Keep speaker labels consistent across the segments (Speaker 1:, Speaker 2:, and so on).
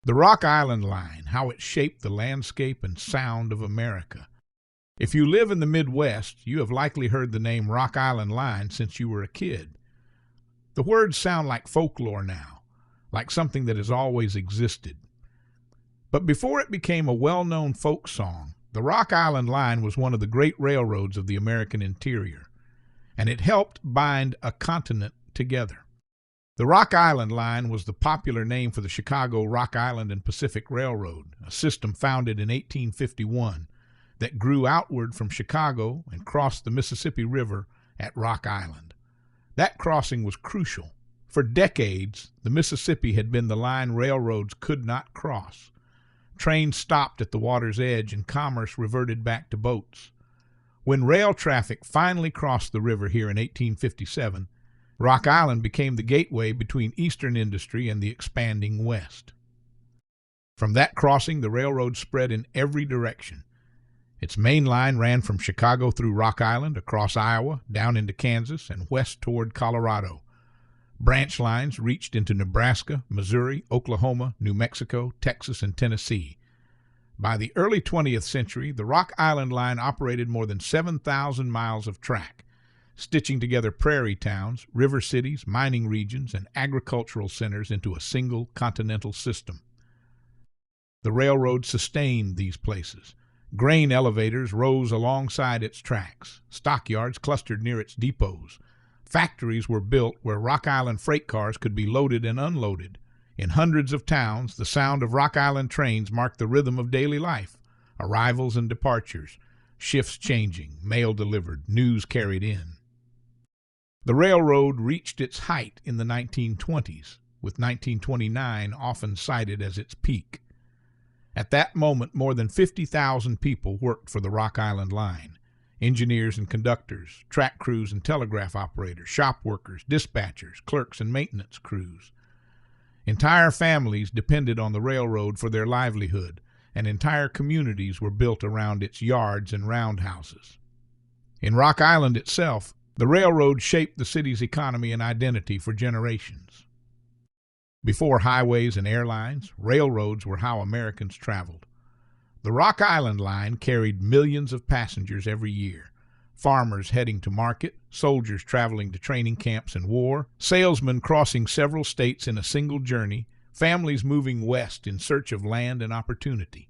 Speaker 1: The Rock Island Line, how it shaped the landscape and sound of America. If you live in the Midwest, you have likely heard the name Rock Island Line since you were a kid. The words sound like folklore now, like something that has always existed. But before it became a well-known folk song, the Rock Island Line was one of the great railroads of the American interior, and it helped bind a continent together. The Rock Island Line was the popular name for the Chicago, Rock Island, and Pacific Railroad, a system founded in 1851 that grew outward from Chicago and crossed the Mississippi River at Rock Island. That crossing was crucial. For decades, the Mississippi had been the line railroads could not cross. Trains stopped at the water's edge and commerce reverted back to boats. When rail traffic finally crossed the river here in 1857, Rock Island became the gateway between Eastern industry and the expanding West. From that crossing, the railroad spread in every direction. Its main line ran from Chicago through Rock Island, across Iowa, down into Kansas, and west toward Colorado. Branch lines reached into Nebraska, Missouri, Oklahoma, New Mexico, Texas, and Tennessee. By the early 20th century, the Rock Island Line operated more than 7,000 miles of track, stitching together prairie towns, river cities, mining regions, and agricultural centers into a single continental system. The railroad sustained these places. Grain elevators rose alongside its tracks. Stockyards clustered near its depots. Factories were built where Rock Island freight cars could be loaded and unloaded. In hundreds of towns, the sound of Rock Island trains marked the rhythm of daily life. Arrivals and departures, shifts changing, mail delivered, news carried in. The railroad reached its height in the 1920s, with 1929 often cited as its peak. At that moment, more than 50,000 people worked for the Rock Island Line. Engineers and conductors, track crews and telegraph operators, shop workers, dispatchers, clerks, and maintenance crews. Entire families depended on the railroad for their livelihood, and entire communities were built around its yards and roundhouses. In Rock Island itself, the railroad shaped the city's economy and identity for generations. Before highways and airlines, railroads were how Americans traveled. The Rock Island Line carried millions of passengers every year. Farmers heading to market, soldiers traveling to training camps and war, salesmen crossing several states in a single journey, families moving west in search of land and opportunity.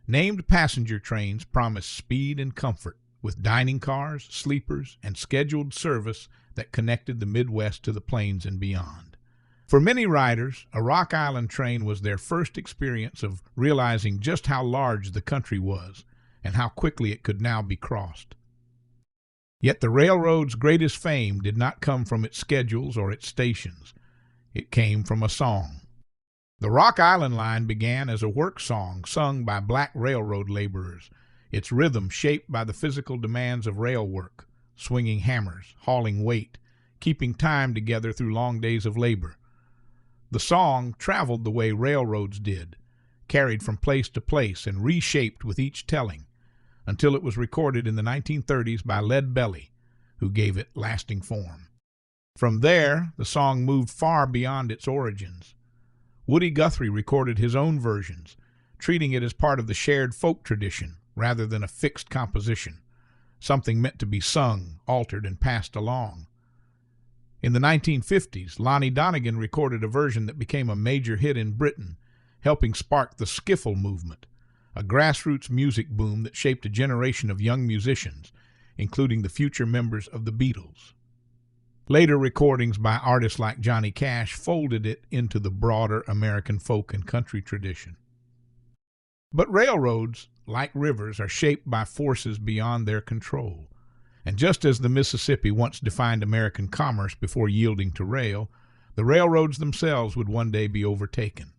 Speaker 1: Named passenger trains promised speed and comfort, with dining cars, sleepers, and scheduled service that connected the Midwest to the plains and beyond. For many riders, a Rock Island train was their first experience of realizing just how large the country was and how quickly it could now be crossed. Yet the railroad's greatest fame did not come from its schedules or its stations. It came from a song. The Rock Island Line began as a work song sung by black railroad laborers, its rhythm shaped by the physical demands of rail work, swinging hammers, hauling weight, keeping time together through long days of labor. The song traveled the way railroads did, carried from place to place and reshaped with each telling, until it was recorded in the 1930s by Lead Belly, who gave it lasting form. From there, the song moved far beyond its origins. Woody Guthrie recorded his own versions, treating it as part of the shared folk tradition rather than a fixed composition, something meant to be sung, altered, and passed along. In the 1950s, Lonnie Donegan recorded a version that became a major hit in Britain, helping spark the skiffle movement, a grassroots music boom that shaped a generation of young musicians, including the future members of the Beatles. Later recordings by artists like Johnny Cash folded it into the broader American folk and country tradition. But railroads, like rivers, are shaped by forces beyond their control. And just as the Mississippi once defined American commerce before yielding to rail, the railroads themselves would one day be overtaken.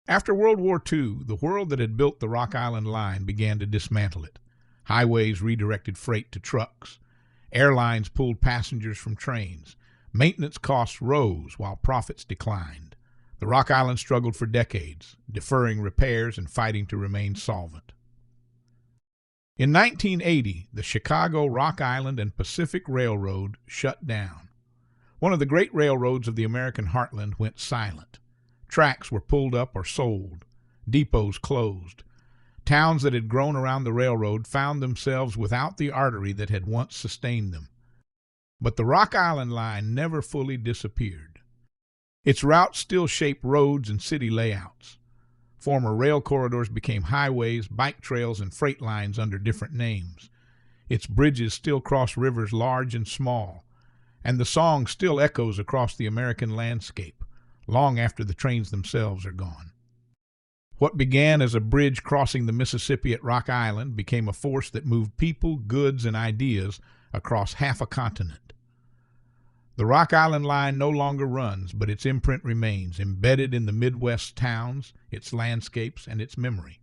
Speaker 1: After World War II, the world that had built the Rock Island Line began to dismantle it. Highways redirected freight to trucks. Airlines pulled passengers from trains. Maintenance costs rose while profits declined. The Rock Island struggled for decades, deferring repairs and fighting to remain solvent. In 1980, the Chicago, Rock Island, and Pacific Railroad shut down. One of the great railroads of the American heartland went silent. Tracks were pulled up or sold. Depots closed. Towns that had grown around the railroad found themselves without the artery that had once sustained them. But the Rock Island Line never fully disappeared. Its routes still shaped roads and city layouts. Former rail corridors became highways, bike trails, and freight lines under different names. Its bridges still cross rivers large and small, and the song still echoes across the American landscape, long after the trains themselves are gone. What began as a bridge crossing the Mississippi at Rock Island became a force that moved people, goods, and ideas across half a continent. The Rock Island Line no longer runs, but its imprint remains, embedded in the Midwest towns, its landscapes, and its memory.